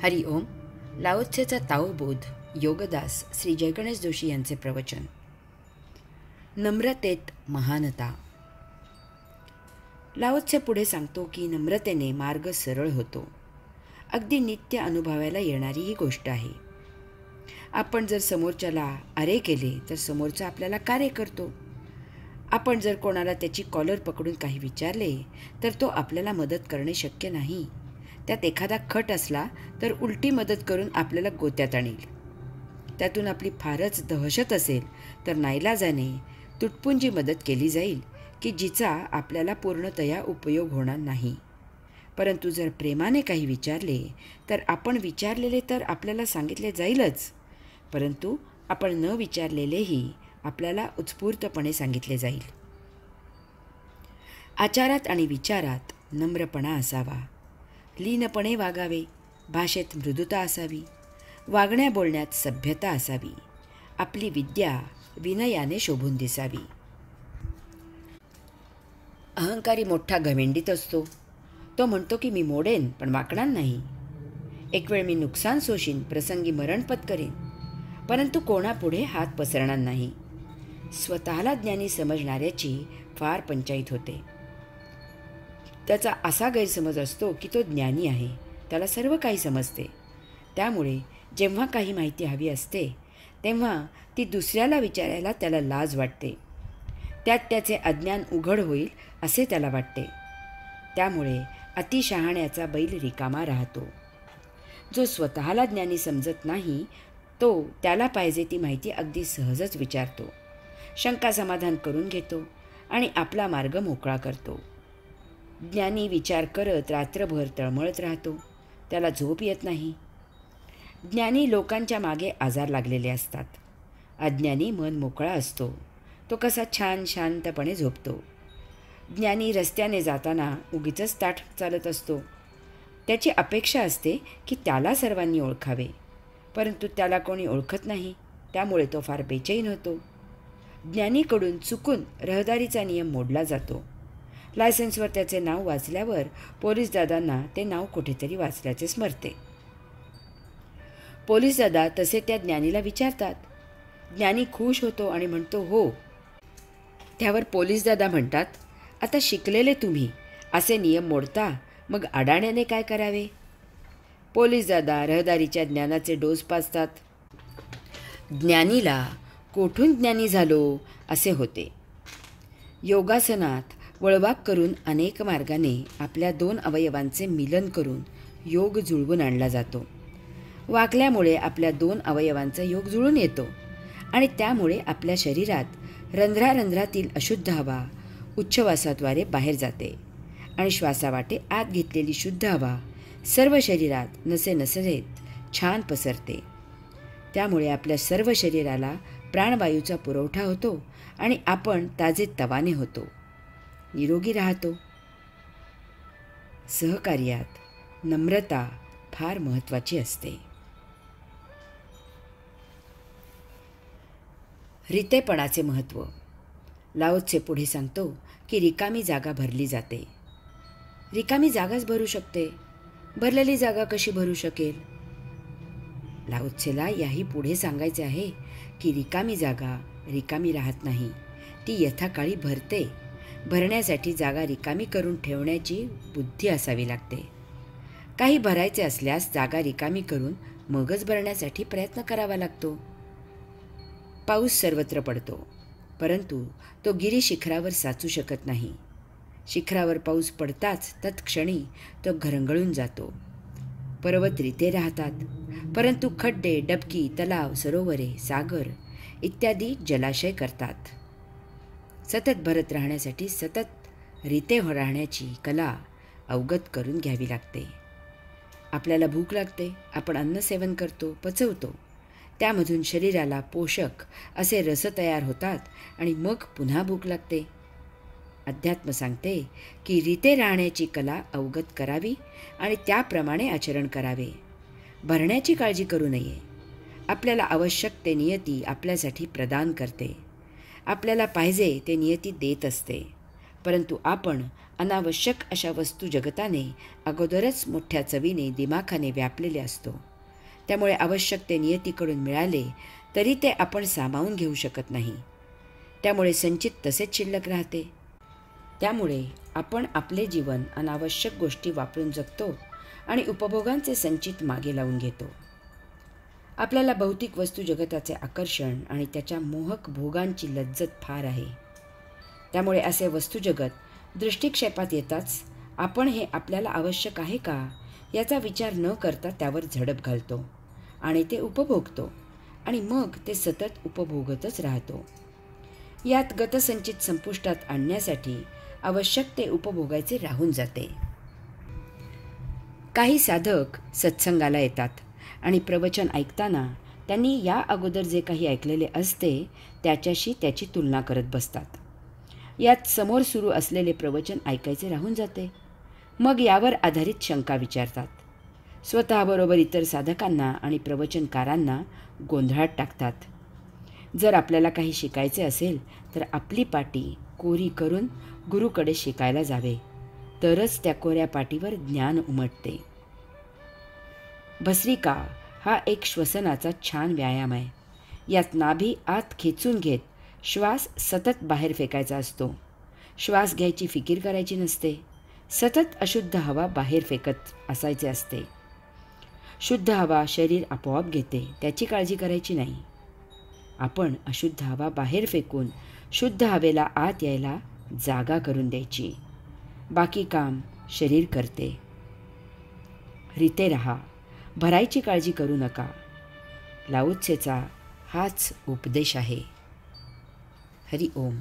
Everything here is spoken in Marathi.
हरि ओम. लाओत्सेचा ताओबोध योगदास श्री जयगणेश जोशी यांचे प्रवचन. नम्रतेत महानता. लाओत्से पुढे सांगतो की नम्रतेने मार्ग सरळ होतो. अगदी नित्य अनुभवायला येणारी ही गोष्ट आहे. आपण जर समोरच्याला अरे केले तर समोरचा आपल्याला कार्य करतो. आपण जर कोणाला त्याची कॉलर पकडून काही विचारले तर तो आपल्याला मदत करणे शक्य नाही. त्यात एखादा खट असला तर उलटी मदत करून आपल्याला गोत्यात आणील. त्यातून आपली फारच दहशत असेल तर नाईलाजाने तुटपुंजी मदत केली जाईल की जिचा आपल्याला पूर्णतया उपयोग होणार नाही. परंतु जर प्रेमाने काही विचारले तर आपण विचारलेले तर आपल्याला सांगितले जाईलच, परंतु आपण न विचारलेलेही आपल्याला उत्स्फूर्तपणे सांगितले जाईल. आचारात आणि विचारात नम्रपणा असावा. लीनपणे वागावे. भाषेत मृदुता असावी. वागण्या बोलण्यात सभ्यता असावी. आपली विद्या विनयाने शोभून दिसावी. अहंकारी मोठा घमेंडीत असतो. तो म्हणतो की मी मोडेन पण वाकणार नाही. एक वेळ मी नुकसान सोशीन, प्रसंगी मरण पत्करेन, परंतु कोणापुढे हात पसरणार नाही. स्वतःला ज्ञानी समजणाऱ्याची फार पंचाईत होते. त्याचा असा गैरसमज असतो की तो ज्ञानी आहे, त्याला सर्व काही समजते. त्यामुळे जेव्हा काही माहिती हवी असते तेव्हा ती दुसऱ्याला विचारायला त्याला लाज वाटते. त्यात त्याचे अज्ञान उघड होईल असे त्याला वाटते. त्यामुळे अतिशहाण्याचा बैल रिकामा राहतो. जो स्वतःला ज्ञानी समजत नाही तो त्याला पाहिजे ती माहिती अगदी सहजच विचारतो, शंका समाधान करून घेतो आणि आपला मार्ग मोकळा करतो. ज्ञानी विचार करत रात्रभर तळमळत राहतो, त्याला झोप येत नाही. ज्ञानी लोकांच्या मागे आजार लागलेले असतात. अज्ञानी मन मोकळा असतो, तो कसा छान शांतपणे झोपतो. ज्ञानी रस्त्याने जाताना उगीचच ताठ चालत असतो. त्याची अपेक्षा असते की त्याला सर्वांनी ओळखावे, परंतु त्याला कोणी ओळखत नाही. त्यामुळे तो फार बेचैन होतो. ज्ञानीकडून चुकून रहदारीचा नियम मोडला जातो. लायसन्सवर त्याचे नाव वाचल्यावर पोलीस दादांना ते नाव कुठेतरी वाचल्याचे स्मरते. पोलीस दादा तसे त्या ज्ञानीला विचारतात. ज्ञानी खुश होतो आणि म्हणतो हो. त्यावर पोलीस दादा म्हणतात, आता शिकलेले तुम्ही असे नियम मोडता, मग अडाण्याने काय करावे? पोलीस दादा रहदारीच्या ज्ञानाचे डोस पाजतात. ज्ञानीला कोठून ज्ञानी झालो असे होते. योगासनात वळवाक करून अनेक मार्गाने आपल्या दोन अवयवांचे मिलन करून योग जुळवून आणला जातो. वाकल्यामुळे आपल्या दोन अवयवांचा योग जुळून येतो आणि त्यामुळे आपल्या शरीरात रंध्रारंध्रातील अशुद्ध हवा उच्छ्वासाद्वारे बाहेर जाते आणि श्वासावाटे आत घेतलेली शुद्ध हवा सर्व शरीरात नसे नसेत छान पसरते. त्यामुळे आपल्या सर्व शरीराला प्राणवायूचा पुरवठा होतो आणि आपण ताजेतवाने होतो, निरोगी राहतो. सहकार्यात नम्रता फार महत्त्वाची असते. रितेपणाचे महत्त्व. लाओत्से पुढे सांगतो की रिकामी जागा भरली जाते. रिकामी जागाच भरू शकते, भरलेली जागा कशी भरू शकेल? लाओत्सेला याही पुढे सांगायचे आहे की रिकामी जागा रिकामी राहत नाही, ती यथाकाळी भरते. भरण्यासाठी जागा रिकामी करून ठेवण्याची बुद्धी असावी लागते. काही भरायचे असल्यास जागा रिकामी करून मगच भरण्यासाठी प्रयत्न करावा लागतो. पाऊस सर्वत्र पडतो, परंतु तो गिरीशिखरावर साचू शकत नाही. शिखरावर पाऊस पडताच तत्क्षणी तो घरंगळून जातो. पर्वत रिते राहतात, परंतु खड्डे, डबकी, तलाव, सरोवरे, सागर इत्यादी जलाशय करतात. सतत भरत राहण्यासाठी सतत रिते राहण्याची कला अवगत करून घ्यावी लागते. आपल्याला भूक लागते, आपण अन्न सेवन करतो, पचवतो. त्यामधून शरीराला पोषक असे रस तयार होतात आणि मग पुन्हा भूक लागते. अध्यात्म सांगते की रिते राहण्याची कला अवगत करावी आणि त्याप्रमाणे आचरण करावे. भरण्याची काळजी करू नये. आपल्याला आवश्यक ते नियती आपल्यासाठी प्रदान करते. आपल्याला पाहिजे ते नियती देत असते. परंतु आपण अनावश्यक अशा वस्तू जगताने अगोदरच मोठ्या चवीने दिमाखाने व्यापलेले असतो. त्यामुळे आवश्यक ते नियतीकडून मिळाले तरी ते आपण सामावून घेऊ शकत नाही. त्यामुळे संचित तसेच शिल्लक राहते. त्यामुळे आपण आपले जीवन अनावश्यक गोष्टी वापरून जगतो आणि उपभोगांचे संचित मागे लावून घेतो. आपल्याला भौतिक वस्तू जगताचे आकर्षण आणि त्याच्या मोहक भोगांची लज्जत फार आहे. त्यामुळे असे वस्तुजगत दृष्टिक्षेपात येताच आपण हे आपल्याला आवश्यक आहे का याचा विचार न करता त्यावर झडप घालतो आणि ते उपभोगतो आणि मग ते सतत उपभोगतच राहतो. यात गतसंचित संपुष्टात आणण्यासाठी आवश्यक ते उपभोगायचे राहून जाते. काही साधक सत्संगाला येतात आणि प्रवचन ऐकताना त्यांनी या अगोदर जे काही ऐकलेले असते त्याच्याशी त्याची तुलना करत बसतात. यात समोर सुरू असलेले प्रवचन ऐकायचे राहून जाते. मग यावर आधारित शंका विचारतात. स्वतःबरोबर इतर साधकांना आणि प्रवचनकारांना गोंधळात टाकतात. जर आपल्याला काही शिकायचे असेल तर आपली पाटी कोरी करून गुरुकडे शिकायला जावे, तरच त्या कोऱ्या पाटीवर ज्ञान उमटते. भस्त्रिका हा एक श्वसनाचा छान व्यायाम आहे. यात नाभी आत खेचून घेत श्वास सतत बाहेर फेकायचा असतो. श्वास घ्यायची फिकीर करायची नसते. सतत अशुद्ध हवा बाहेर फेकत असायचे असते. शुद्ध हवा शरीर आपोआप घेते, त्याची काळजी करायची नाही. आपण अशुद्ध हवा बाहेर फेकून शुद्ध हवेला आत यायला जागा करून द्यायची. बाकी काम शरीर करते. रीते रहा, भरायची काळजी करू नका. लाओत्सेचा हाच उपदेश आहे. हरि ओम.